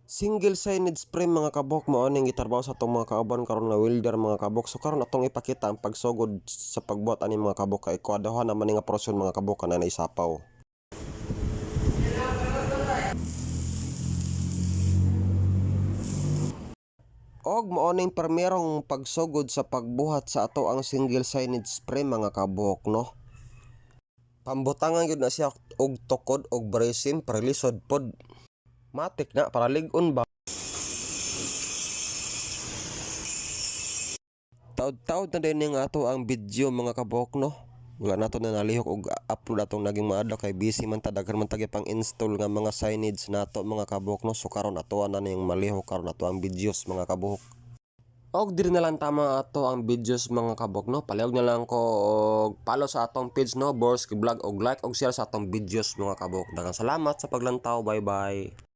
Single signage frame mga kabok mao ning gitrabaho sa atong mga kauban karon nga welder mga kabok. So karon atong ipakita ang pagsugod sa pagbuhat ani mga kabok kay kuwadahan naman ning operasyon mga kabok kana na isapaw. Og mao ning permerong pagsugod sa pagbuhat sa ato ang single signage frame mga kabok no. Pambutangan gyud na siya og tukod og bracing para lisod pod. Matik na para lig-on ba. Taud-taud na din nga ato ang video mga kabok no. Wala nato na nalihok og upload atong naging maadlaw kay busy man ta daghan man tagi pang install nga mga signage nato mga kabok no. So karon ato na ning malihok karon ato ang videos mga kabok. Og diri na lang tama ato ang videos mga kabok no. Palihog na lang ko og follow sa atong page no, Borski Vlog og like og share sa atong videos mga kabok. Daghang salamat sa paglantaw. Bye bye.